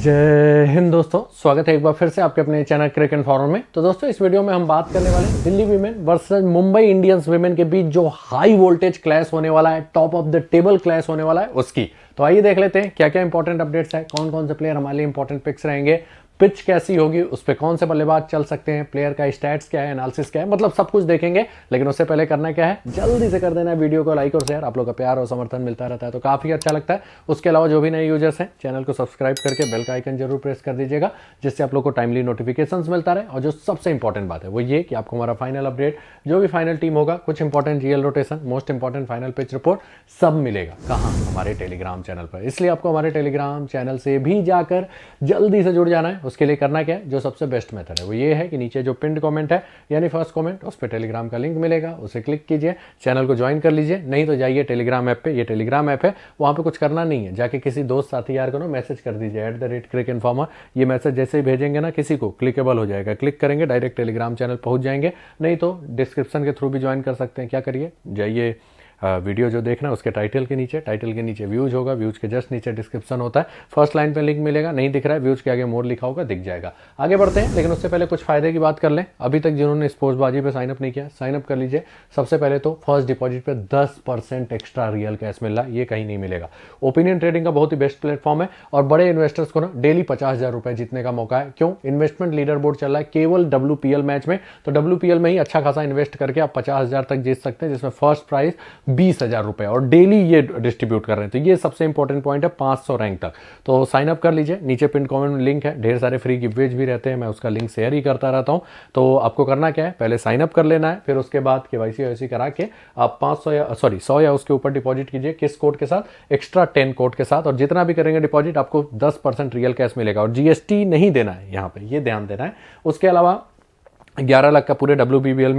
जय हिंद दोस्तों, स्वागत है एक बार फिर से आपके अपने चैनल क्रिक इन्फॉर्मर में। तो दोस्तों इस वीडियो में हम बात करने वाले हैं Delhi women versus Mumbai Indians women के बीच जो हाई वोल्टेज क्लैश होने वाला है, top of the table clash होने वाला है उसकी। तो आइए देख लेते हैं क्या क्या इंपॉर्टेंट अपडेट्स है, कौन कौन से प्लेयर हमारे लिए इंपॉर्टेंट पिक्स रहेंगे, पिच कैसी होगी, उस पर कौन से बल्लेबाज चल सकते हैं, प्लेयर का स्टैट्स क्या है, एनालिसिस क्या है, मतलब सब कुछ देखेंगे। लेकिन उससे पहले करना क्या है, जल्दी से कर देना है वीडियो को लाइक और शेयर। आप लोग का प्यार और समर्थन मिलता रहता है तो काफी अच्छा लगता है। उसके अलावा जो भी नए यूजर्स हैं चैनल को सब्सक्राइब करके बेल का आइकन जरूर प्रेस कर दीजिएगा, जिससे आप लोग को टाइमली नोटिफिकेशंस मिलता रहे। और जो सबसे इंपॉर्टेंट बात है वो ये कि आपको हमारा फाइनल अपडेट, जो भी फाइनल टीम होगा, कुछ important GL rotation, most important final pitch report, सब मिलेगा कहाँ, हमारे टेलीग्राम चैनल पर। इसलिए आपको हमारे टेलीग्राम चैनल से भी जाकर जल्दी से जुड़ जाना है। उसके लिए करना क्या है, जो सबसे बेस्ट मेथड है वो ये है कि नीचे जो पिंड कमेंट है यानी फर्स्ट कमेंट, उस पर टेलीग्राम का लिंक मिलेगा, उसे क्लिक कीजिए, चैनल को ज्वाइन कर लीजिए। नहीं तो जाइए टेलीग्राम ऐप पे, ये टेलीग्राम ऐप है, वहां पे कुछ करना नहीं है, जाके किसी दोस्त साथी यार को ना मैसेज कर दीजिए @crick informer। ये मैसेज जैसे ही भेजेंगे ना किसी को, क्लिकेबल हो जाएगा, क्लिक करेंगे डायरेक्ट टेलीग्राम चैनल पहुंच जाएंगे। नहीं तो डिस्क्रिप्शन के थ्रू भी ज्वाइन कर सकते हैं। क्या करिए, जाइए वीडियो जो देखना है उसके टाइटल के नीचे व्यूज होगा, व्यूज के जस्ट नीचे डिस्क्रिप्शन होता है, फर्स्ट लाइन पे लिंक मिलेगा। नहीं दिख रहा है, व्यूज के आगे मोर लिखा होगा, दिख जाएगा। आगे बढ़ते हैं, लेकिन उससे पहले कुछ फायदे की बात कर लें। अभी तक जिन्होंने स्पोर्ट्सबाजी पे साइन अप नहीं किया, साइन अप कर लीजिए। सबसे पहले तो फर्स्ट डिपॉजिट पे 10% एक्स्ट्रा रियल कैश मिल रहा है, ये कहीं नहीं मिलेगा। ओपिनियन ट्रेडिंग का बहुत ही बेस्ट प्लेटफॉर्म है और बड़े इन्वेस्टर्स को ना डेली 50,000 रुपए जीतने का मौका है। क्यों? इन्वेस्टमेंट लीडर बोर्ड चल रहा है केवल WPL मैच में, तो WPL में ही अच्छा खासा इन्वेस्ट करके आप 50,000 तक जीत सकते हैं, जिसमें फर्स्ट प्राइज 20,000 रुपए, और डेली ये डिस्ट्रीब्यूट कर रहे हैं। तो ये सबसे इंपॉर्टेंट पॉइंट है 500 रैंक तक। तो साइन अप कर लीजिए, नीचे पिन कमेंट में लिंक है, ढेर सारे फ्री गिवअवेज भी रहते हैं, मैं उसका लिंक शेयर ही करता रहता हूं। तो आपको करना क्या है, पहले साइन अप कर लेना है, फिर उसके बाद KYC करा के आप 100 या उसके ऊपर डिपॉजिट कीजिए। किस कोड के साथ? एक्स्ट्रा 10 कोड के साथ। और जितना भी करेंगे डिपॉजिट आपको 10% रियल कैश मिलेगा, और GST नहीं देना है यहाँ पे, ये ध्यान देना है। उसके अलावा 11 लाख का पूरे WPL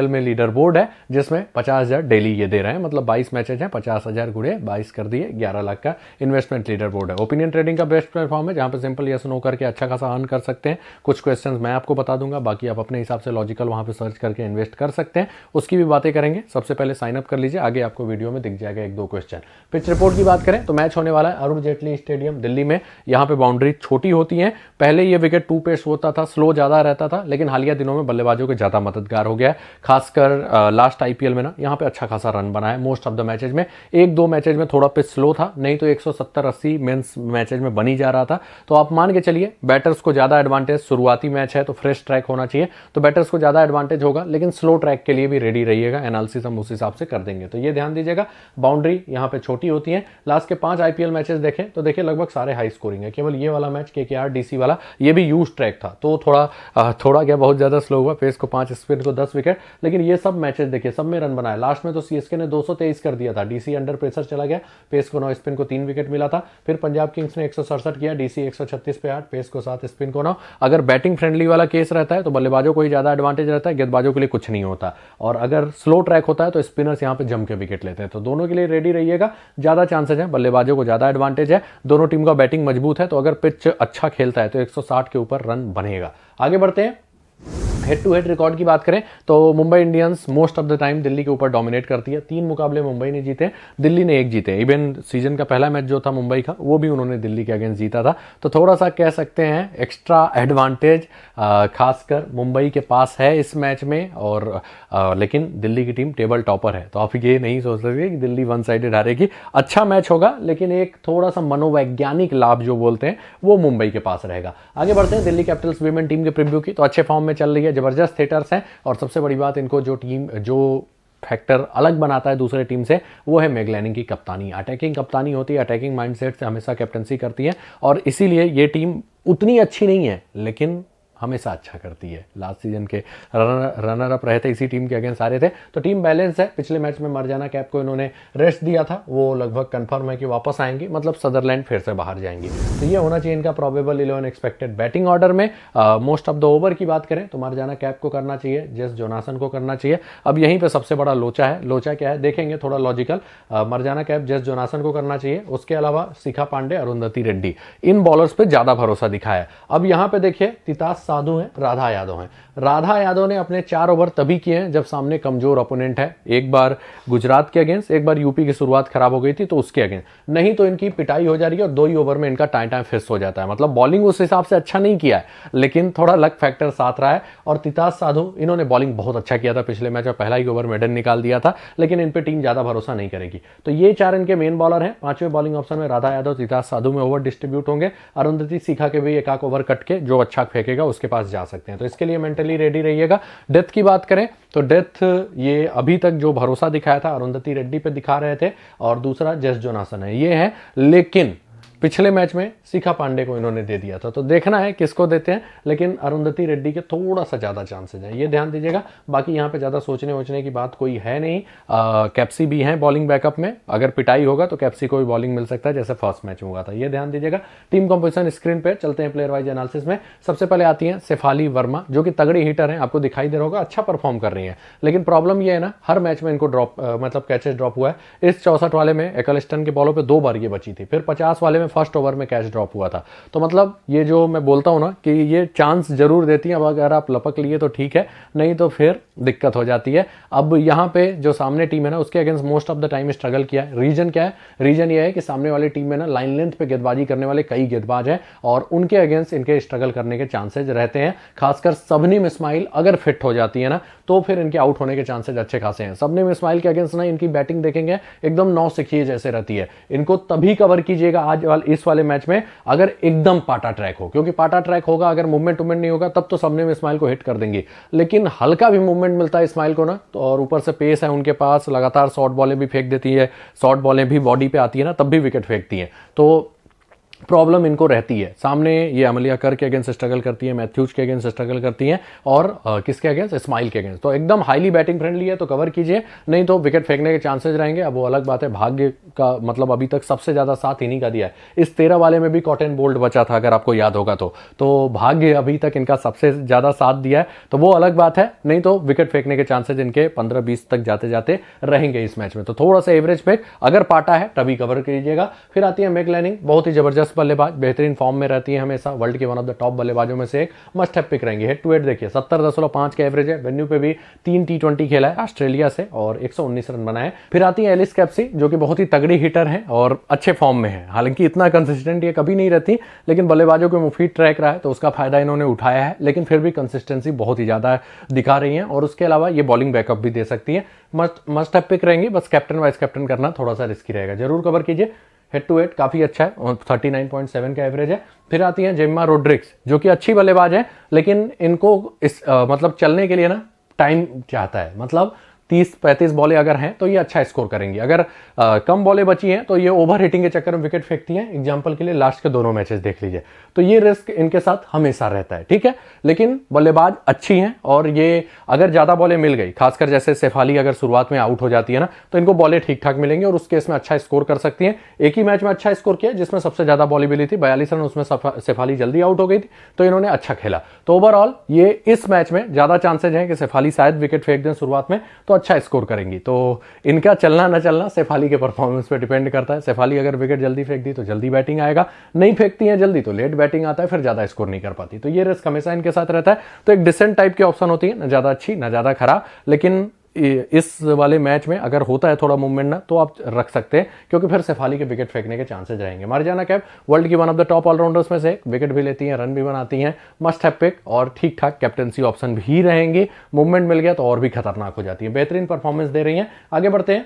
में लीडर बोर्ड है, जिसमें 50,000 डेली ये दे रहे हैं, मतलब 22 मैचेज हैं, 50,000 गुड़े 22 कर दिए, 11 लाख का इन्वेस्टमेंट लीडर बोर्ड है। ओपिनियन ट्रेडिंग का बेस्ट प्लेटफॉर्म है, जहां पे सिंपल यस नो करके अच्छा खासा अर्न कर सकते हैं। कुछ क्वेश्चंस मैं आपको बता दूंगा, बाकी आप अपने हिसाब से लॉजिकल वहां पे सर्च करके इन्वेस्ट कर सकते हैं, उसकी भी बातें करेंगे। सबसे पहले साइन अप कर लीजिए, आगे आपको वीडियो में दिख जाएगा 1-2 क्वेश्चन। पिच रिपोर्ट की बात करें तो मैच होने वाला है अरुण जेटली स्टेडियम दिल्ली में। यहाँ पे बाउंड्री छोटी होती है, पहले ये विकेट 2 पेस होता था, स्लो ज्यादा रहता था, लेकिन हालिया में बल्लेबाजों के ज्यादा मददगार हो गया है। खासकर लास्ट IPL में ना यहाँ पे अच्छा खासा रन बना है मोस्ट ऑफ द मैचेज में। 1-2 मैचेज में थोड़ा पिच स्लो था, नहीं तो 170-80 मेंस मैचेज में बनी जा रहा था। तो आप मान के चलिए बैटर्स को ज्यादा एडवांटेज, शुरुआती मैच है तो फ्रेश ट्रैक होना चाहिए, तो बैटर्स को ज्यादा एडवांटेज होगा, लेकिन स्लो ट्रैक के लिए भी रेडी रहिएगा। एनालिसिस हम उस हिसाब से कर देंगे, तो ये ध्यान दीजिएगा। बाउंड्री यहाँ पे छोटी होती है। लास्ट के 5 IPL मैचेस देखें तो देखिए लगभग सारे हाई स्कोरिंग है। केवल ये वाला मैच KKR DC वाला, ये भी यूज ट्रैक था, तो थोड़ा क्या बहुत ज्यादा स्लो हुआ। पेस को 5, स्पिन को 10 विकेट, लेकिन ये सब मैचेस देखिए सब में रन बनाया। लास्ट में तो CSK ने 223 कर दिया था, DC अंडर प्रेशर चला गया, पेस को 9, स्पिन को 3 विकेट मिला था। फिर पंजाब किंग्स ने 167 किया, DC 136 पे 8, पेस को 7, स्पिन को 9। अगर बैटिंग फ्रेंडली वाला केस रहता है तो बल्लेबाजों को ही ज्यादा एडवांटेज रहता है, गेंदबाजों के लिए कुछ नहीं होता। और अगर स्लो ट्रैक होता है तो स्पिनर्स यहाँ पे जम के विकेट लेते हैं, तो दोनों के लिए रेडी रहिएगा। ज्यादा चांसेज है, बल्लेबाजों को ज्यादा एडवांटेज है, दोनों टीम का बैटिंग मजबूत है, तो अगर पिच अच्छा खेलता है तो 160 के ऊपर रन बनेगा। आगे बढ़ते हैं। हेड टू हेड रिकॉर्ड की बात करें तो Mumbai Indians most of the time Delhi के ऊपर डोमिनेट करती है। 3 मुकाबले मुंबई ने जीते, दिल्ली ने 1 जीते। इवन सीजन का पहला मैच जो था मुंबई का, वो भी उन्होंने दिल्ली के अगेंस्ट जीता था। तो थोड़ा सा कह सकते हैं एक्स्ट्रा एडवांटेज खासकर मुंबई के पास है इस मैच में। और लेकिन दिल्ली की टीम टेबल टॉपर है, तो आप ये नहीं सोच सकते कि दिल्ली वन साइडेड हारेगी। अच्छा मैच होगा, लेकिन एक थोड़ा सा मनोवैज्ञानिक लाभ जो बोलते हैं वो मुंबई के पास रहेगा। आगे बढ़ते हैं दिल्ली कैपिटल्स वीमेन टीम के प्रीव्यू की। तो अच्छे फॉर्म में चल रही है, जबरदस्त हिटर्स हैं, और सबसे बड़ी बात इनको जो फैक्टर अलग बनाता है दूसरे टीम से, वो है मेग लैनिंग की कप्तानी। अटैकिंग कप्तानी होती है, अटैकिंग माइंडसेट से हमेशा कैप्टनसी करती है, और इसीलिए ये टीम उतनी अच्छी नहीं है लेकिन हमेशा अच्छा करती है। लास्ट सीजन के रनर अप रहे थे, इसी टीम के अगेंस्ट आ रहे थे। तो टीम बैलेंस है। पिछले मैच में मरजाना कैप को इन्होंने रेस्ट दिया था, वो लगभग कंफर्म है कि वापस आएंगी, मतलब सदरलैंड फिर से बाहर जाएंगी। तो ये होना चाहिए इनका प्रोबेबल 11 एक्सपेक्टेड बैटिंग ऑर्डर में। मोस्ट ऑफ द ओवर की बात करें तो मरजाना कैप को करना चाहिए, जेस जोनासन को करना चाहिए। अब यहीं पर सबसे बड़ा लोचा है। लोचा क्या है देखेंगे थोड़ा लॉजिकल। मरजाना कैप जेस जोनासन को करना चाहिए, उसके अलावा शिखा पांडे, अरुंधति रेड्डी, इन बॉलर्स पे ज्यादा भरोसा दिखाया है। अब यहाँ पे देखिए तितास साधु हैं, राधा यादव हैं। राधा यादव ने अपने 4 ओवर तभी किए हैं जब सामने कमजोर ओपोनेंट है, एक बार गुजरात के अगेंस्ट, एक बार यूपी की शुरुआत खराब हो गई थी तो उसके अगेंस्ट, नहीं तो इनकी पिटाई हो जा रही है और 2 ही ओवर में इनका टाइम फिक्स हो जाता है। मतलब बॉलिंग उस हिसाब से अच्छा नहीं किया है, लेकिन थोड़ा लक फैक्टर साथ रहा है। और तितास साधु, इन्होंने बॉलिंग बहुत अच्छा किया था पिछले मैच में, पहला ही ओवर मेडन निकाल दिया था, लेकिन इन पे टीम ज्यादा भरोसा नहीं करेगी। तो ये 4 इनके मेन बॉलर हैं। 5वें बॉलिंग ऑप्शन में राधा यादव, तितास साधु में ओवर डिस्ट्रीब्यूट होंगे। अरुंधति शिखा के भी एक आध ओवर कट के जो अच्छा फेंकेगा उसके पास जा सकते हैं, तो इसके लिए मेंटली रेडी रहिएगा। डेथ की बात करें तो डेथ ये अभी तक जो भरोसा दिखाया था अरुंधति रेड्डी पे दिखा रहे थे, और दूसरा जेस जोनासन है, ये है। लेकिन पिछले मैच में शिखा पांडे को इन्होंने दे दिया था, तो देखना है किसको देते हैं, लेकिन अरुंधति रेड्डी के थोड़ा सा ज्यादा चांसेस हैं, ये ध्यान दीजिएगा। बाकी यहाँ पे ज्यादा सोचने वोचने की बात कोई है नहीं। कैप्सी भी है बॉलिंग बैकअप में, अगर पिटाई होगा तो कैप्सी को भी बॉलिंग मिल सकता है जैसे फर्स्ट मैच में हुआ था, ये ध्यान दीजिएगा। टीम कंपोजिशन स्क्रीन पे चलते हैं प्लेयर वाइज एनालिसिस में। सबसे पहले आती है शेफाली वर्मा, जो कि तगड़ी हिटर है, आपको दिखाई दे रहा होगा, अच्छा परफॉर्म कर रही है। लेकिन प्रॉब्लम ये है ना, हर मैच में इनको ड्रॉप मतलब कैचेस ड्रॉप हुआ है। इस 64 वाले में एकलिस्टन के बॉलों पर 2 बार ये बची थी, फिर 50 वाले में फर्स्ट ओवर में कैच ड्रॉप हुआ था। तो मतलब ये जो मैं बोलता हूं ना कि ये चांस जरूर देती हैं, अब अगर आप लपक लिए तो ठीक है, नहीं तो फिर दिक्कत हो जाती है। अब यहां पे जो सामने टीम है ना, उसके against most of the time struggle किया है। रीजन क्या है? रीजन ये है कि सामने वाली टीम में ना लाइन लेंथ पे गेंदबाजी करने वाले कई गेंदबाज हैं, और उनके अगेंस्ट इनके स्ट्रगल करने के चांसेस रहते हैं। खासकर सबनीम इस्माइल अगर फिट हो जाती है ना, तो फिर इनके आउट होने के चांसेस अच्छे खासे हैं। सबनीम इस्माइल के अगेंस्ट ना इनकी बैटिंग देखेंगे एकदम 9 सिखिए जैसे रहती है। इनको तभी कवर कीजिएगा इस वाले मैच में अगर एकदम पाटा ट्रैक हो, क्योंकि पाटा ट्रैक होगा, अगर मूवमेंट नहीं होगा तब तो सबने इस्माइल को हिट कर देंगी। लेकिन हल्का भी मूवमेंट मिलता है इस्माइल को ना, तो और ऊपर से पेस है उनके पास, लगातार शॉर्ट बॉलें भी फेंक देती है, शॉर्ट बॉलें भी बॉडी पे आती है ना, तब भी विकेट फेंकती है, तो प्रॉब्लम इनको रहती है। सामने ये अमलिया कर के अगेंस्ट स्ट्रगल करती है, मैथ्यूज के अगेंस्ट स्ट्रगल करती हैं, और किसके अगेंस्ट? इस्माइल के अगेंस्ट। तो एकदम हाईली बैटिंग फ्रेंडली है, तो कवर कीजिए, नहीं तो विकेट फेंकने के चांसेस रहेंगे। अब वो अलग बात है, भाग्य का मतलब अभी तक सबसे ज्यादा साथ इन्हीं का दिया है। इस 13 वाले में भी कॉटन बोल्ट बचा था, अगर आपको याद होगा तो भाग्य अभी तक इनका सबसे ज्यादा साथ दिया है, तो वो अलग बात है, नहीं तो विकेट फेंकने के चांसेस इनके 15-20 तक जाते जाते रहेंगे इस मैच में। तो थोड़ा सा एवरेज फेंक, अगर पाटा है तभी कवर कीजिएगा। फिर आती है मैक लैनिंग, बहुत ही जबरदस्त बल्लेबाज, बेहतरीन फॉर्म में रहती है हमेशा, वर्ल्ड के वन ऑफ द टॉप बल्लेबाजों में से एक, मस्ट हैव पिक रहेंगे। हेड टू हेड देखिए 70.5 का एवरेज है, वेन्यू पे भी 3 T20 खेला है ऑस्ट्रेलिया से और 119 रन बनाए। फिर आती है एलिस कैप्सी, जो कि बहुत ही तगड़ी हिटर है और अच्छे फॉर्म में है। हालांकि इतना कंसिस्टेंट ये कभी नहीं रहती, लेकिन बल्लेबाजों को मुफीद ट्रैक रहा है तो उसका फायदा इन्होंने उठाया है, लेकिन फिर भी कंसिस्टेंसी बहुत ही ज्यादा दिखा रही है। और उसके अलावा ये बॉलिंग बैकअप भी दे सकती है, मस्ट हैव पिक रहेंगी। बस कैप्टन वाइस कैप्टन करना थोड़ा सा रिस्की रहेगा, जरूर कवर कीजिए। हेड टू हेड काफी अच्छा है और 39.7 का एवरेज है। फिर आती है जेम्मा रोड्रिग्स, जो कि अच्छी बल्लेबाज है, लेकिन इनको इस मतलब चलने के लिए ना टाइम चाहता है। मतलब 30-35 बॉलें अगर हैं तो ये अच्छा स्कोर करेंगी, अगर कम बॉलें बची हैं तो ये ओवर हिटिंग के चक्कर में विकेट फेंकती हैं। एग्जांपल के लिए लास्ट के दोनों मैचेस देख लीजिए, तो ये रिस्क इनके साथ हमेशा रहता है, ठीक है। लेकिन बल्लेबाज अच्छी हैं, और ये अगर ज्यादा बॉलें मिल गई, खासकर जैसे शेफाली अगर शुरुआत में आउट हो जाती है ना, तो इनको बॉलें ठीक ठाक मिलेंगी और उस केस में अच्छा स्कोर कर सकती हैं। एक ही मैच में अच्छा स्कोर किया जिसमें सबसे ज्यादा बॉलें मिली थी, 42 रन, उसमें शेफाली जल्दी आउट हो गई थी, तो इन्होंने अच्छा खेला। तो ओवरऑल ये इस मैच में ज्यादा चांसेज हैं कि शेफाली शायद विकेट फेंक दें शुरुआत में, तो अच्छा स्कोर करेंगी। तो इनका चलना न चलना शेफाली के परफॉर्मेंस पे डिपेंड करता है। शेफाली अगर विकेट जल्दी फेंक दी तो जल्दी बैटिंग आएगा, नहीं फेंकती है जल्दी तो लेट बैटिंग आता है, फिर ज्यादा स्कोर नहीं कर पाती। तो ये रिस्क हमेशा इनके साथ रहता है। तो एक डिसेंट टाइप की ऑप्शन होती है, ना ज्यादा अच्छी ना ज्यादा खराब, लेकिन इस वाले मैच में अगर होता है थोड़ा मूवमेंट ना, तो आप रख सकते हैं, क्योंकि फिर शेफाली के विकेट फेंकने के चांसेस रहेंगे। मार्जाना कैप वर्ल्ड की one of the top allrounders में से एक, विकेट भी लेती हैं, रन भी बनाती हैं, मस्ट हैव पिक, और ठीक ठाक कैप्टनसी ऑप्शन भी रहेंगे। मूवमेंट मिल गया तो और भी खतरनाक हो जाती है। बेहतरीन परफॉर्मेंस दे रही हैं। आगे बढ़ते हैं।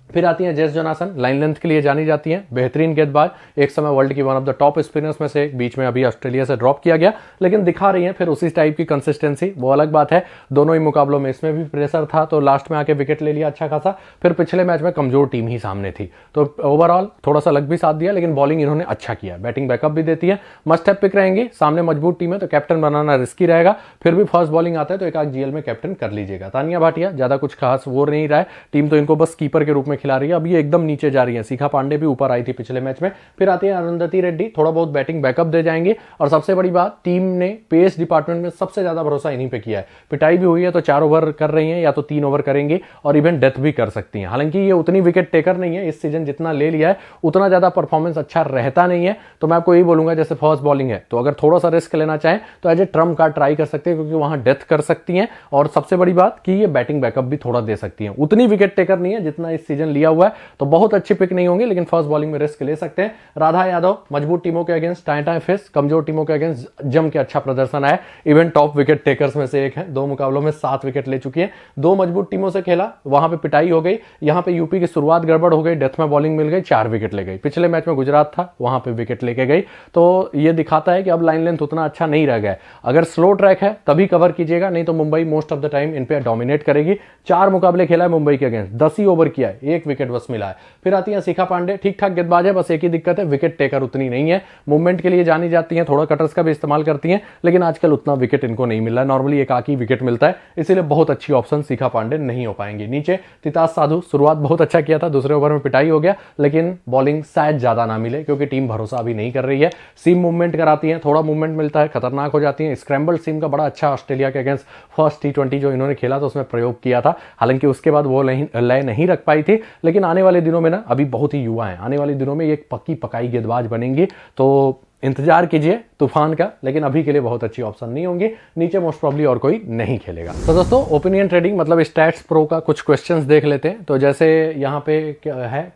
फिर आती है जेस जोनासन, लाइन लेंथ के लिए जानी जाती है, बेहतरीन गेंदबाज, एक समय वर्ल्ड की one of the top spinners में से एक, बीच में अभी ऑस्ट्रेलिया से ड्रॉप किया गया, लेकिन दिखा रही है फिर उसी टाइप की कंसिस्टेंसी, वो अलग बात है। दोनों ही मुकाबलों में इसमें भी प्रेशर था, तो लास्ट में आके विकेट ले लिया अच्छा खासा। फिर पिछले मैच में कमजोर टीम ही सामने थी, तो ओवरऑल थोड़ा सा लक भी साथ दिया, लेकिन बॉलिंग इन्होंने अच्छा किया, बैटिंग बैकअप भी देती है, मस्ट हैव पिक रहेंगी। सामने मजबूत टीम है तो कैप्टन बनाना रिस्की रहेगा, फिर भी फर्स्ट बॉलिंग आता है तो एक आध जीएल में कैप्टन कर लीजिएगा। तानिया भाटिया ज्यादा कुछ खास वो नहीं रहा है, टीम तो इनको बस कीपर के रूप में खिला रही है, अब ये एकदम नीचे जा रही है। शिखा पांडे भी ऊपर आई थी पिछले मैच में। फिर आती है अरुंधति रेड्डी, थोड़ा बहुत बैटिंग बैकअप दे जाएंगे। और सबसे बड़ी बात, टीम ने पेस डिपार्टमेंट में सबसे ज्यादा भरोसा इन्हीं पे किया है। पिटाई भी हुई है तो 4 ओवर कर रही है या तो 3 ओवर करेंगे और इवन डेथ भी कर सकती है। हालांकि ये उतनी विकेट टेकर नहीं है, इस सीजन जितना ले लिया है उतना ज्यादा परफॉर्मेंस अच्छा रहता नहीं है। तो मैं आपको यही बोलूंगा, जैसे फर्स्ट बॉलिंग है तो अगर थोड़ा सा रिस्क लेना चाहें तो as a trump card try कर सकते हैं, क्योंकि वहां डेथ कर सकती हैं। और सबसे बड़ी बात कि ये बैटिंग बैकअप भी थोड़ा दे सकती हैं। उतनी विकेट टेकर नहीं है जितना इस सीजन लिया हुआ है, तो बहुत अच्छी पिक नहीं होंगे, लेकिन फर्स्ट बॉलिंग में रिस्क ले सकते हैं। राधा यादव मजबूत टीमों के अगेंस्ट टाइम फेस, कमजोर टीमों के अगेंस्ट जम के अच्छा प्रदर्शन आया। इवन टॉप विकेट टेकर्स में से एक है, 2 मुकाबलों में 7 विकेट ले चुकी है। 2 मजबूत टीमों से खेला, वहां पे पिटाई हो गई। यहां पे यूपी की शुरुआत गड़बड़ हो गई, डेथ में बॉलिंग मिल गई, 4 विकेट ले गई। पिछले मैच में गुजरात था, वहां पे विकेट लेके गई। तो ये दिखाता है कि अब लाइन लेंथ उतना अच्छा नहीं रह गया। अगर स्लो ट्रैक है तभी कवर कीजिएगा, नहीं तो Mumbai most of the time in पे डोमिनेट करेगी। 4 मुकाबले खेला है मुंबई के अगेंस्ट, 10 ही ओवर किया है, 1 विकेट बस मिला है। फिर आती है शिखा पांडे, ठीक ठाक गेंदबाज है, बस एक ही दिक्कत है विकेट टेकर उतनी नहीं है। मूवमेंट के लिए जानी जाती है, थोड़ा कटर्स का भी इस्तेमाल करती है, लेकिन आजकल उतना विकेट इनको नहीं मिल रहा है। नॉर्मली एक आकी विकेट मिलता है, इसीलिए बहुत अच्छी ऑप्शन शिखा पांडे नहीं हो पाएंगे। नीचे तितास साधु शुरुआत बहुत अच्छा किया था, दूसरे ओवर में पिटाई हो गया, लेकिन बॉलिंग शायद ज्यादा ना मिले क्योंकि टीम भरोसा अभी नहीं कर रही है। सीम मूवमेंट कराती है, थोड़ा मूवमेंट मिलता है, खतरनाक हो जाती है। स्क्रैम्बल सीम का बड़ा अच्छा ऑस्ट्रेलिया के अगेंस्ट फर्स्ट T20 जो इन्होंने खेला था उसमें प्रयोग किया था। हालांकि उसके बाद वो लय नहीं रख पाई थी, लेकिन आने वाले दिनों में ना, अभी बहुत ही युवा है, आने वाले दिनों में ये एक पक्की पकाई गेंदबाज बनेंगी। तो इंतजार कीजिए तूफान का, लेकिन अभी के लिए बहुत अच्छी ऑप्शन नहीं होंगी। नीचे मोस्ट प्रॉब्ली और कोई नहीं खेलेगा। तो दोस्तों ओपिनियन ट्रेडिंग मतलब स्टैट्स प्रो का कुछ क्वेश्चंस देख लेते हैं। तो जैसे यहाँ पे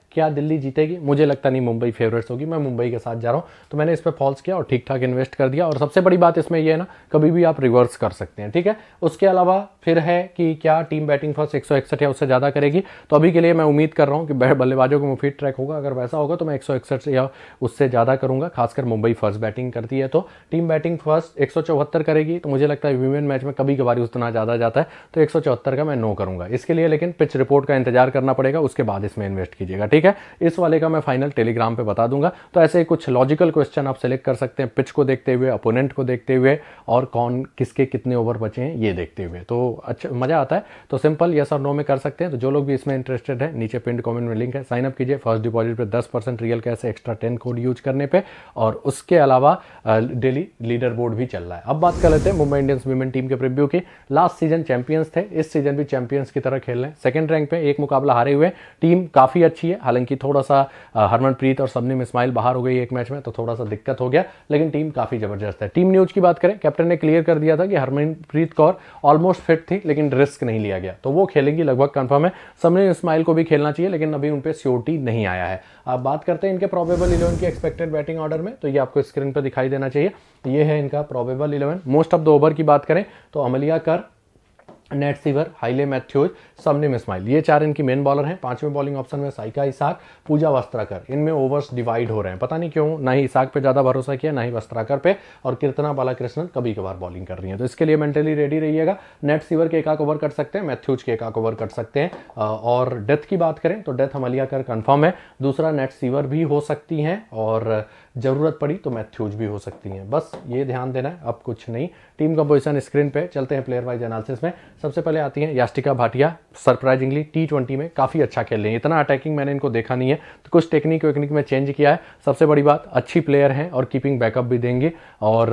क्या दिल्ली जीतेगी? मुझे लगता नहीं, मुंबई फेवरेट्स होगी, मैं मुंबई के साथ जा रहा हूँ। तो मैंने इस पर फॉल्स किया और ठीक ठाक इन्वेस्ट कर दिया। और सबसे बड़ी बात इसमें यह है ना, कभी भी आप रिवर्स कर सकते हैं, ठीक है। उसके अलावा फिर है कि क्या टीम बैटिंग फर्स्ट 161 या उससे ज्यादा करेगी? तो अभी के लिए मैं उम्मीद कर रहा हूँ कि बल्लेबाजों को मुफीद ट्रैक होगा। अगर वैसा होगा तो मैं 161 या उससे ज्यादा करूंगा, खासकर मुंबई फर्स्ट बैटिंग करती है तो। टीम बैटिंग फर्स्ट 174 करेगी तो मुझे लगता है विमेन मैच में कभी कभार उतना ज्यादा जाता है, तो 174 का मैं नो करूंगा। इसके लिए लेकिन पिच रिपोर्ट का इंतजार करना पड़ेगा, उसके बाद इसमें इन्वेस्ट कीजिएगा, ठीक है। इस वाले का मैं फाइनल टेलीग्राम पे बता दूंगा। तो ऐसे कुछ लॉजिकल क्वेश्चन आप सेलेक्ट कर सकते हैं, पिच को देखते हुए, अपोनेंट को देखते हुए, और कौन किसके कितने ओवर बचे हैं ये देखते हुए, तो अच्छा मजा आता है। तो सिंपल यस और नो में कर सकते हैं। तो जो लोग भी इसमें इंटरेस्टेड है, नीचे पिन कमेंट में लिंक है, साइन अप कीजिए। फर्स्ट डिपॉजिट पे 10% real cash extra 10 code use करने पे, और उसके अलावा डेली लीडर बोर्ड भी चल रहा है। अब बात कर लेते हैं मुंबई इंडियंस विमेन टीम के प्रीव्यू की। लास्ट सीजन चैंपियंस थे, इस सीजन भी चैंपियंस की तरह खेल रहे हैं। सेकंड रैंक पे, 1 मुकाबला हारे हुए। टीम काफी अच्छी है, हालांकि थोड़ा सा हरमनप्रीत और सबनीम इस्माइल बाहर हो गई एक मैच में, तो थोड़ा सा दिक्कत हो गया, लेकिन टीम काफी जबरदस्त है। टीम न्यूज की बात करें, कैप्टन ने क्लियर कर दिया था कि हरमनप्रीत कौर ऑलमोस्ट फिट थी, लेकिन रिस्क नहीं लिया गया, तो वो खेलेंगी, लगभग कंफर्म है। सबनीम इस्माइल को भी खेलना चाहिए, लेकिन अभी उन पे श्योरिटी नहीं आया है। अब बात करते हैं इनके प्रोबेबल 11 की एक्सपेक्टेड बैटिंग ऑर्डर में, तो ये आपको स्क्रीन पर दिखाई देना चाहिए। ये है इनका probable 11। Most of the over की बात करें तो अमलिया कर, नेट सीवर, हाइले मैथ्यूज, सबनीम इस्माइल, ये 4 इनकी मेन बॉलर हैं। 5वें बॉलिंग ऑप्शन में साइका इसाक, पूजा वस्त्राकर। इनमें ओवर्स डिवाइड हो रहे हैं, पता नहीं क्यों, ना ही इसाक पे ज्यादा भरोसा किया, ना ही वस्त्राकर पे, और कीर्तना बालाकृष्णन कभी कभार बॉलिंग कर रही है, तो इसके लिए मेंटली रेडी रहिएगा। नेट सीवर के 1 ओवर कट सकते हैं, मैथ्यूज के 1 ओवर कट सकते हैं। और डेथ की बात करें तो डेथ अमलिया कर कंफर्म है, दूसरा नेट सीवर भी हो सकती हैं, और जरूरत पड़ी तो मैथ्यूज भी हो सकती हैं। बस ये ध्यान देना है, अब कुछ नहीं। टीम कंपोजिशन स्क्रीन पे चलते हैं प्लेयर वाइज एनालिसिस में। सबसे पहले आती है यास्टिका भाटिया, सरप्राइजिंगली T20 में काफी अच्छा खेल रही है। इतना अटैकिंग मैंने इनको देखा नहीं है, तो कुछ टेक्निक वेक्निक में चेंज किया है। सबसे बड़ी बात, अच्छी प्लेयर है और कीपिंग बैकअप भी देंगी, और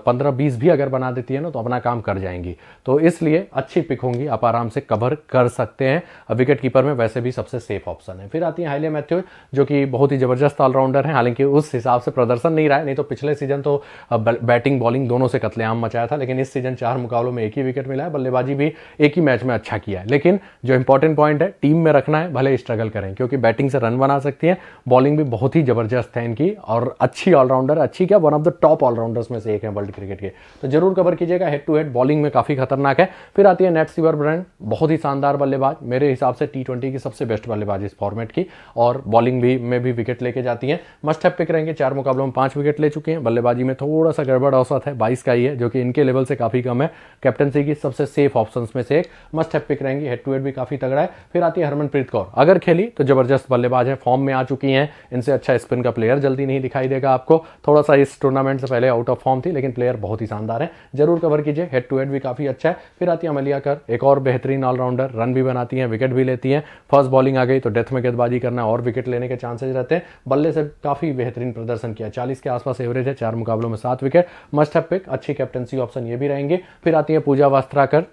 15-20 भी अगर बना देती है ना तो अपना काम कर जाएंगी, तो इसलिए अच्छी पिक होंगी, आप आराम से कवर कर सकते हैं। विकेट कीपर में वैसे भी सबसे सेफ ऑप्शन है। फिर आती है हाइले मैथ्यूज, जो कि बहुत ही जबरदस्त ऑलराउंडर है, हालांकि उस हिसाब से प्रदर्शन नहीं रहा है, नहीं तो पिछले सीजन तो बैटिंग बॉलिंग दोनों से कत्लेआम मचाया था, लेकिन इस सीजन 4 मुकाबलों में 1 ही विकेट मिला है। बल्लेबाजी भी एक ही मैच में अच्छा किया है। लेकिन जो इंपॉर्टेंट पॉइंट है, टीम में रखना है, भले स्ट्रगल करें, क्योंकि बैटिंग से रन बना सकती है, बॉलिंग भी बहुत ही जबरदस्त है इनकी, और अच्छी ऑलराउंडर, अच्छी क्या, one of the top allrounders में से एक है वर्ल्ड क्रिकेट के, तो जरूर कवर कीजिएगा। हेड टू हेड बॉलिंग में काफी खतरनाक है। फिर आती है नेट सीवर ब्रांड, बहुत ही शानदार बल्लेबाज, मेरे हिसाब से T20 की सबसे बेस्ट बल्लेबाज इस फॉर्मेट की, और बॉलिंग भी में भी विकेट लेके जाती है। मस्ट हैव पिक रहेंगे करेंगे 4 मुकाबलों में 5 विकेट ले चुके हैं। बल्लेबाजी में थोड़ा सा गड़बड़ औसत है, 22 का ही है, जो कि इनके लेवल से काफी कम है। कैप्टनसी की सबसे सेफ ऑप्शंस में से एक, मस्ट हैव पिक रहेंगी। हेड टू हेड भी काफी तगड़ा है। फिर आती है हरमनप्रीत कौर, अगर खेली तो जबरदस्त बल्लेबाज है, फॉर्म में आ चुकी हैं। इनसे अच्छा स्पिन का प्लेयर जल्दी नहीं दिखाई देगा आपको। थोड़ा सा इस टूर्नामेंट से पहले आउट ऑफ फॉर्म थी, लेकिन प्लेयर बहुत ही शानदार है, जरूर कवर कीजिए। हेड टू हेड भी काफी अच्छा है। फिर आती है अमलिया कर, एक और बेहतरीन ऑलराउंडर, रन भी बनाती है, विकेट भी लेती है। फर्स्ट बॉलिंग आ गई तो डेथ में गेंदबाजी करना और विकेट लेने के चांसेस रहते हैं। बल्ले से काफी बेहतरीन प्रदर्शन किया, 40 के आसपास एवरेज है, 4 मुकाबलों में 7 विकेट। मस्ट हैव पिक, अच्छी कैप्टनसी ऑप्शन ये भी रहेंगे। फिर आती है पूजा वस्त्राकर,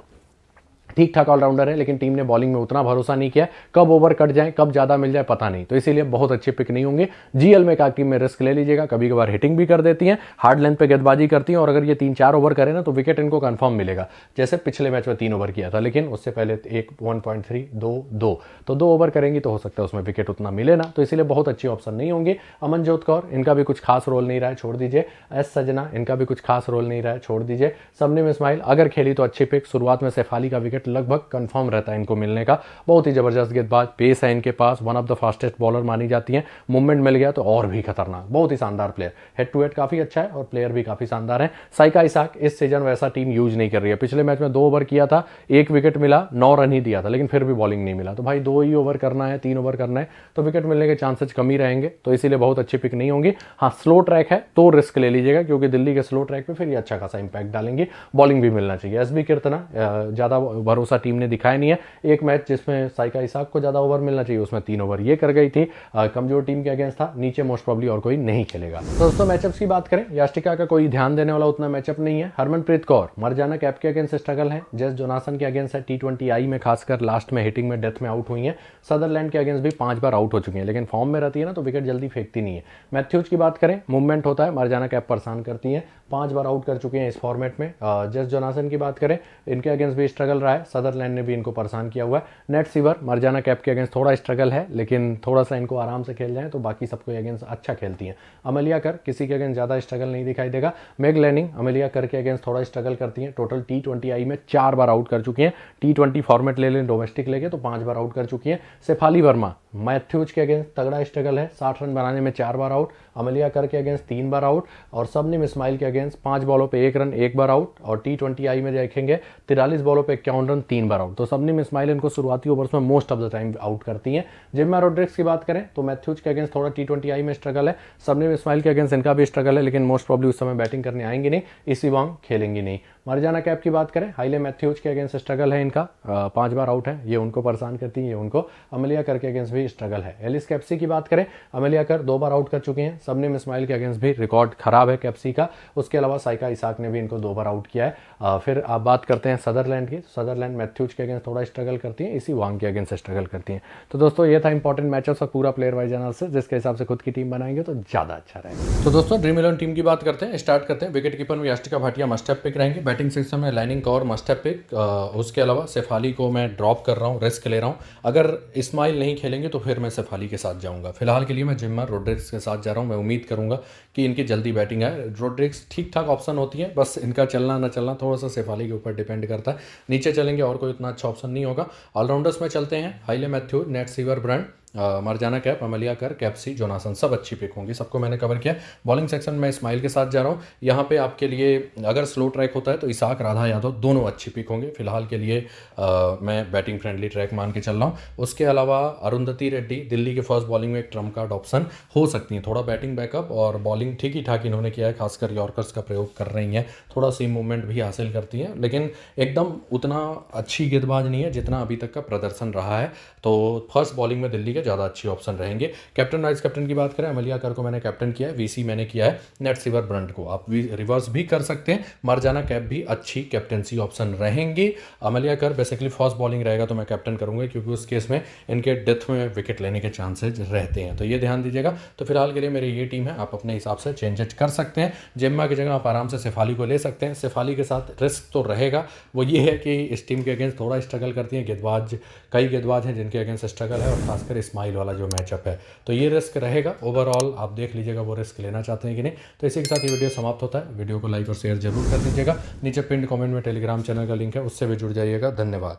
ठीक ठाक ऑलराउंडर है, लेकिन टीम ने बॉलिंग में उतना भरोसा नहीं किया, कब ओवर कट जाए कब ज्यादा मिल जाए पता नहीं, तो इसीलिए बहुत अच्छे पिक नहीं होंगे। जीएल में का टीम में रिस्क ले लीजिएगा, कभी कभार हिटिंग भी कर देती हैं, हार्ड लेंथ पे गेंदबाजी करती हैं, और अगर ये 3-4 ओवर करे ना तो विकेट इनको कंफर्म मिलेगा। जैसे पिछले मैच में 3 ओवर किया था, लेकिन उससे पहले 1.3 2 तो 2 ओवर करेंगी तो हो सकता है उसमें विकेट उतना मिले ना, तो इसीलिए बहुत अच्छी ऑप्शन नहीं होंगे। अमनजोत कौर, इनका भी कुछ खास रोल नहीं रहा है, छोड़ दीजिए। एस सजना, इनका भी कुछ खास रोल नहीं रहा है, छोड़ दीजिए। सबनीम इस्माइल, अगर खेली तो अच्छी पिक, शुरुआत में शेफाली का विकेट लगभग कंफर्म रहता है इनको मिलने का। बहुत ही जबरदस्त गेंदबाज, पेस है इनके पास, one of the fastest bowler मानी जाती है। मूवमेंट मिल गया तो और भी खतरनाक, बहुत ही शानदार प्लेयर। हेड टू हेड काफी अच्छा है और प्लेयर भी काफी शानदार है। साइका इसाक, इस सीजन वैसा टीम यूज नहीं कर रही है। पिछले मैच में 2 ओवर किया था, 1 विकेट मिला, 9 रन ही दिया था, लेकिन फिर भी बॉलिंग नहीं मिला। तो भाई 2 ही ओवर करना है, 3 ओवर करना है तो विकेट मिलने के चांसेस कम ही रहेंगे, तो इसीलिए बहुत अच्छी पिक नहीं होंगी। हाँ, स्लो ट्रैक है तो रिस्क ले लीजिएगा, क्योंकि दिल्ली के स्लो ट्रैक पे फिर ये अच्छा खासा इंपैक्ट डालेंगे। बॉलिंग भी मिलना चाहिए। एसबी कीर्तना, ज्यादा भरोसा टीम ने दिखाया नहीं है। एक मैच जिसमें साइका इसाक को ज्यादा ओवर मिलना चाहिए, उसमें 3 ओवर ये कर गई थी। कमजोर टीम के अगेंस्ट था, नीचे मोस्ट प्रॉब्ली और कोई नहीं खेलेगा। तो दोस्तों मैचअप्स की बात करें, यास्टिका का कोई ध्यान देने वाला उतना मैचअप नहीं है। हरमनप्रीत कौर, मरजाना कैप के अगेंस्ट स्ट्रगल है, जेस जोनासन के अगेंस्ट है, T20 आई में खासकर लास्ट में हिटिंग में डेथ में आउट हुई है। सदरलैंड के अगेंस्ट भी 5 बार आउट हो चुकी है, लेकिन फॉर्म में रहती है ना तो विकेट जल्दी फेंकती नहीं है। मैथ्यूज की बात करें, मूवमेंट होता है, मरजाना कैप परेशान करती है, 5 बार आउट कर चुके हैं इस फॉर्मेट में। जेस जोनासन की बात करें, इनके अगेंस्ट भी स्ट्रगल रहा है, सदरलैंड ने भी इनको परेशान किया हुआ है। नेट सीवर, मरजाना कैप के अगेंस्ट थोड़ा स्ट्रगल है, लेकिन थोड़ा सा इनको आराम से खेल जाए तो बाकी सबको अगेंस्ट अच्छा खेलती हैं। अमलिया कर, किसी के अगेंस्ट ज्यादा स्ट्रगल नहीं दिखाई देगा। मेग लैनिंग, अमलिया कर के अगेंस्ट थोड़ा स्ट्रगल करती हैं। टोटल T20 आई में 4 बार आउट कर चुकी हैं। T20 फॉर्मेट ले लें, डोमेस्टिक लेके तो 5 बार आउट कर चुकी हैं। शेफाली वर्मा, मैथ्यूज के अगेंस्ट तगड़ा स्ट्रगल है, 60 रन बनाने में 4 बार आउट। अमलिया कर के अगेंस्ट 3 बार आउट, और सबनीम इस्माइल के अगेंस्ट 5 बॉलों पे 1 रन 1 बार आउट। और T20 आई में देखेंगे 43 बॉलों पे 51 रन 3 बार आउट। तो सबनीम इस्माइल इनको शुरुआती ओवर्स में most of the time out करती हैं। जिम्मा रोड्रिग्स की बात करें तो मैथ्यूज के अगेंस्ट थोड़ा T20 आई में स्ट्रगल है, सबनीम इस्माइल के अगेंस्ट इनका भी स्ट्रगल है, लेकिन मोस्ट प्रॉब्ली उस समय बैटिंग करने आएंगे नहीं, इसी वांग खेलेंगी नहीं। मरजाना कैप की बात करें, हाईले मैथ्यूज के अगेंस्ट स्ट्रगल है इनका, 5 बार आउट है, ये उनको परेशान करती है, ये उनको। अमलिया कर के अगेंस्ट भी स्ट्रगल है। एलिस कैप्सी की बात करें, अमलिया कर 2 बार आउट कर चुके हैं। सबनीम इस्माइल के अगेंस्ट भी रिकॉर्ड खराब है कैप्सी का। उसके अलावा साइका इसाक ने भी इनको 2 बार आउट किया है। फिर आप बात करते हैं सदरलैंड की, सदरलैंड मैथ्यूज के अगेंस्ट थोड़ा स्ट्रगल करती है, इसी वांग के अगेंस्ट स्ट्रगल करती है। तो दोस्तों ये था इंपॉर्टेंट मैचअप्स और पूरा प्लेयर वाइज एनालिसिस, जिसके हिसाब से खुद की टीम बनाएंगे तो ज्यादा अच्छा रहेगा। तो दोस्तों ड्रीम 11 टीम की बात करते हैं, स्टार्ट करते हैं। विकेट कीपर में Yastika Bhatia must have pick रहेंगे। बैटिंग सेक्शन में लाइनिंग कौर मस्ट हैव पिक। उसके अलावा शेफाली को मैं ड्रॉप कर रहा हूँ, रिस्क ले रहा हूँ। अगर इस्माइल नहीं खेलेंगे तो फिर मैं शेफाली के साथ जाऊंगा। फिलहाल के लिए मैं जिम्मा रोड्रिग्स के साथ जा रहा हूँ। मैं उम्मीद करूंगा कि इनकी जल्दी बैटिंग है। रोड्रिग्स ठीक ठाक ऑप्शन होती है, बस इनका चलना ना चलना थोड़ा सा शेफाली के ऊपर डिपेंड करता है। नीचे चलेंगे और कोई उतना अच्छा ऑप्शन नहीं होगा। ऑलराउंडर्स में चलते हैं, Hayley Matthews, Nat Sciver, Brunt, Marizanne Kapp, Amelia Kerr, Capsey, Jonassen, सब अच्छी पिक होंगी, सबको मैंने कवर किया। बॉलिंग सेक्शन में इस्माइल के साथ जा रहा हूँ। यहाँ पे आपके लिए अगर स्लो ट्रैक होता है तो इसाक, राधा यादव दोनों अच्छी पिक होंगे। फिलहाल के लिए मैं बैटिंग फ्रेंडली ट्रैक मान के चल रहा हूँ। उसके अलावा अरुंधति रेड्डी, दिल्ली के फर्स्ट बॉलिंग में एक ट्रम्प कार्ड ऑप्शन हो सकती है। थोड़ा बैटिंग बैकअप और बॉलिंग ठीक ही ठाक इन्होंने किया है, खासकर यॉर्कर्स का प्रयोग कर रही हैं, थोड़ा सी मूवमेंट भी हासिल करती हैं, लेकिन एकदम उतना अच्छी गेंदबाज नहीं है जितना अभी तक का प्रदर्शन रहा है। तो फर्स्ट बॉलिंग में दिल्ली के ज़्यादा अच्छी ऑप्शन रहेंगे। कैप्टन वाइस कैप्टन की बात करें, अमलिया कर को मैंने कैप्टन किया है, वीसी मैंने किया है, नेट सीवर, ब्रंट को आप रिवर्स भी कर सकते हैं। मरजाना कैप भी अच्छी कैप्टनसी ऑप्शन रहेंगी। अमलिया कर बेसिकली फर्स्ट बॉलिंग रहेगा तो मैं कैप्टन करूंगा, क्योंकि उस केस में इनके डेथ में विकेट लेने के चांसेज रहते हैं, तो ये ध्यान दीजिएगा। तो फिलहाल के लिए मेरी ये टीम है, आप अपने हिसाब से चेंजेस कर सकते हैं। जिम्मा की जगह आप आराम से शेफाली को ले सकते हैं। शेफाली के साथ रिस्क तो रहेगा, वो ये है कि इस टीम के अगेंस्ट थोड़ा स्ट्रगल करती है गेंदबाज, कई गेंदबाज हैं जिनके अगेंस्ट स्ट्रगल है, और खासकर इस्माइल वाला जो मैचअप है, तो ये रिस्क रहेगा। ओवरऑल आप देख लीजिएगा वो रिस्क लेना चाहते हैं कि नहीं। तो इसी के साथ ये वीडियो समाप्त होता है। वीडियो को लाइक और शेयर जरूर कर दीजिएगा। नीचे पिन कमेंट में टेलीग्राम चैनल का लिंक है, उससे भी जुड़ जाइएगा। धन्यवाद।